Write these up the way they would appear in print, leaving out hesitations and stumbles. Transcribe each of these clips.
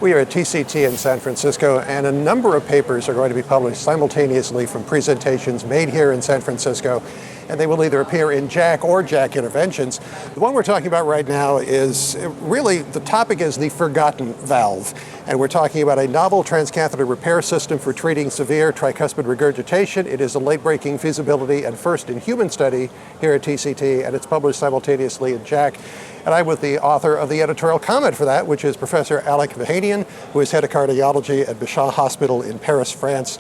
We are at TCT in San Francisco, and a number of papers are going to be published simultaneously from presentations made here in San Francisco, and they will either appear in JACC or JACC Interventions. The one we're talking about right now is really, the topic is the forgotten valve, and we're talking about a novel transcatheter repair system for treating severe tricuspid regurgitation. It is a late-breaking feasibility and first-in-human study here at TCT, and it's published simultaneously in JACC. And I'm with the author of the editorial comment for that, which is Professor Alec Vahanian, who is head of cardiology at Bichat Hospital in Paris, France.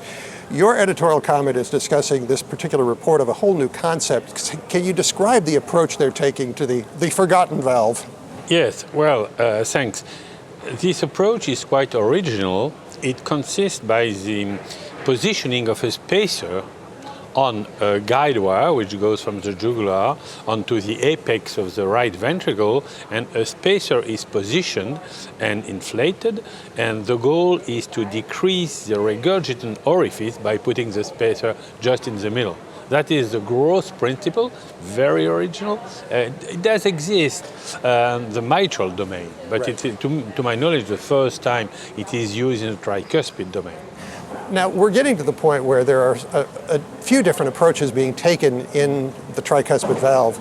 Your editorial comment is discussing this particular report of a whole new concept. Can you describe the approach they're taking to the forgotten valve? Yes, well, thanks. This approach is quite original. It consists by the positioning of a spacer on a guide wire, which goes from the jugular onto the apex of the right ventricle, and a spacer is positioned and inflated, and the goal is to decrease the regurgitant orifice by putting the spacer just in the middle. That is the growth principle, very original. It does exist the mitral domain, but right. It's, to my knowledge, the first time it is used in the tricuspid domain. Now, we're getting to the point where there are a few different approaches being taken in the tricuspid valve.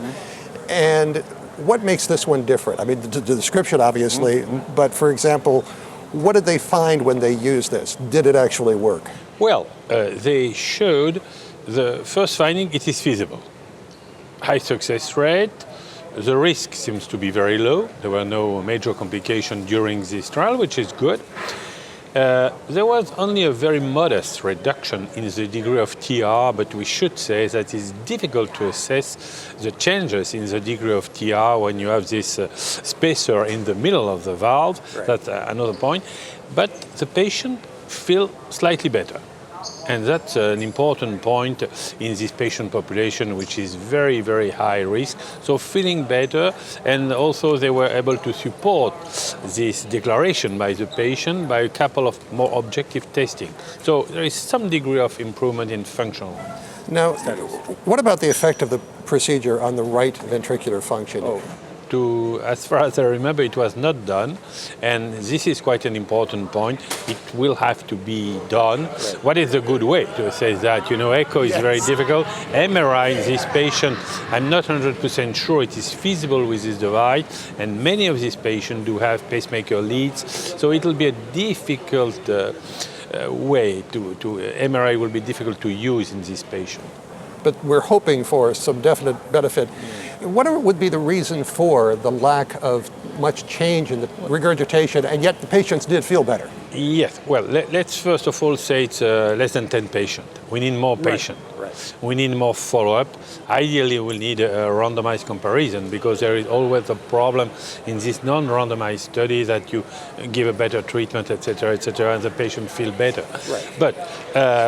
And what makes this one different? I mean, the description, obviously, but for example, what did they find when they used this? Did it actually work? Well, they showed the first finding, it is feasible. High success rate. The risk seems to be very low. There were no major complications during this trial, which is good. There was only a very modest reduction in the degree of TR, but we should say that it's difficult to assess the changes in the degree of TR when you have this spacer in the middle of the valve. Right. That's another point. But the patient feels slightly better. And that's an important point in this patient population, which is very, very high risk. So feeling better, and also they were able to support this declaration by the patient by a couple of more objective testing. So there is some degree of improvement in functional. Now, what about the effect of the procedure on the right ventricular function? As far as I remember, it was not done, and this is quite an important point. It will have to be done. Right. What is a good way to say that? You know, echo is very difficult. MRI in this patient, I'm not 100% sure it is feasible with this device, and many of these patients do have pacemaker leads, so it will be a difficult way MRI will be difficult to use in this patient. But we're hoping for some definite benefit. What would be the reason for the lack of much change in the regurgitation, and yet the patients did feel better? Yes, well, let's first of all say it's less than 10 patients. We need more patients. Right. We need more follow-up. Ideally, we'll need a randomized comparison, because there is always a problem in this non-randomized study that you give a better treatment, etc., and the patient feel better. Right. But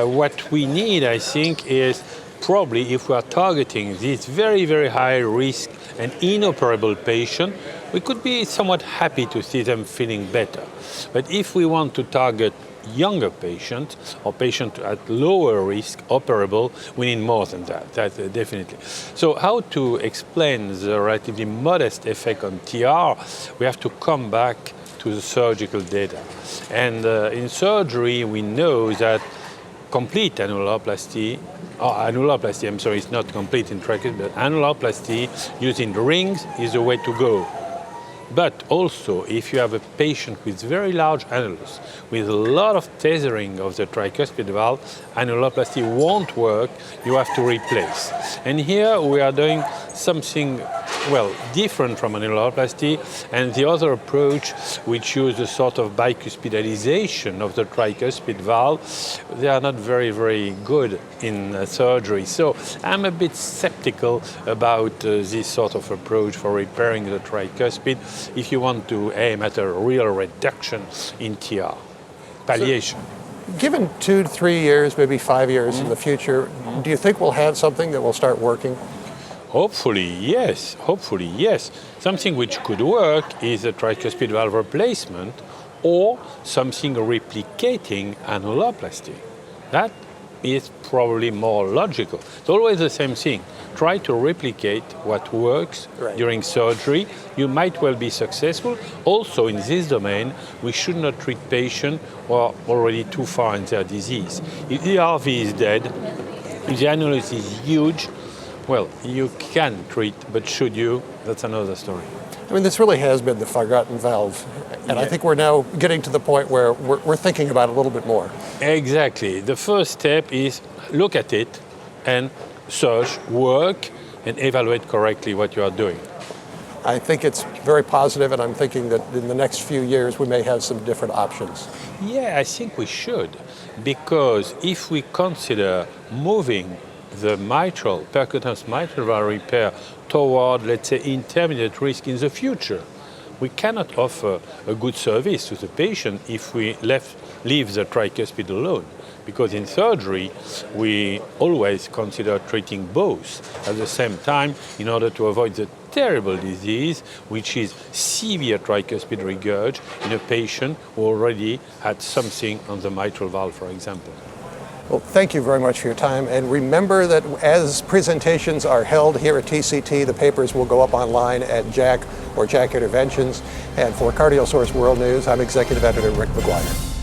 what we need, I think, is probably if we are targeting this very, very high risk and inoperable patient, we could be somewhat happy to see them feeling better. But if we want to target younger patients or patients at lower risk, operable, we need more than that. That's definitely. So how to explain the relatively modest effect on TR? We have to come back to the surgical data. And in surgery, we know that complete annuloplasty, it's not complete in tricuspid, but annuloplasty using rings is the way to go. But also, if you have a patient with very large annulus, with a lot of tethering of the tricuspid valve, annuloplasty won't work, you have to replace. And here we are doing something, well, different from annuloplasty, and the other approach, which uses a sort of bicuspidalization of the tricuspid valve, they are not very, very good in surgery. So I'm a bit skeptical about this sort of approach for repairing the tricuspid if you want to aim at a real reduction in TR. Palliation. So, given 2 to 3 years, maybe 5 years in the future, do you think we'll have something that will start working? Hopefully, yes. Hopefully, yes. Something which could work is a tricuspid valve replacement or something replicating annuloplasty. That is probably more logical. It's always the same thing. Try to replicate what works during surgery. You might well be successful. Also in this domain, we should not treat patients who are already too far in their disease. If the RV is dead, if the annulus is huge, well, you can treat, but should you? That's another story. I mean, this really has been the forgotten valve, and I think we're now getting to the point where we're thinking about it a little bit more. Exactly. The first step is look at it and search, work, and evaluate correctly what you are doing. I think it's very positive, and I'm thinking that in the next few years we may have some different options. Yeah, I think we should, because if we consider moving the percutaneous mitral valve repair toward, let's say, intermediate risk in the future, we cannot offer a good service to the patient if we leave the tricuspid alone. Because in surgery, we always consider treating both at the same time in order to avoid the terrible disease, which is severe tricuspid regurg in a patient who already had something on the mitral valve, for example. Well, thank you very much for your time. And remember that as presentations are held here at TCT, the papers will go up online at JACC or JACC Interventions. And for Cardial Source World News, I'm Executive Editor Rick McGuire.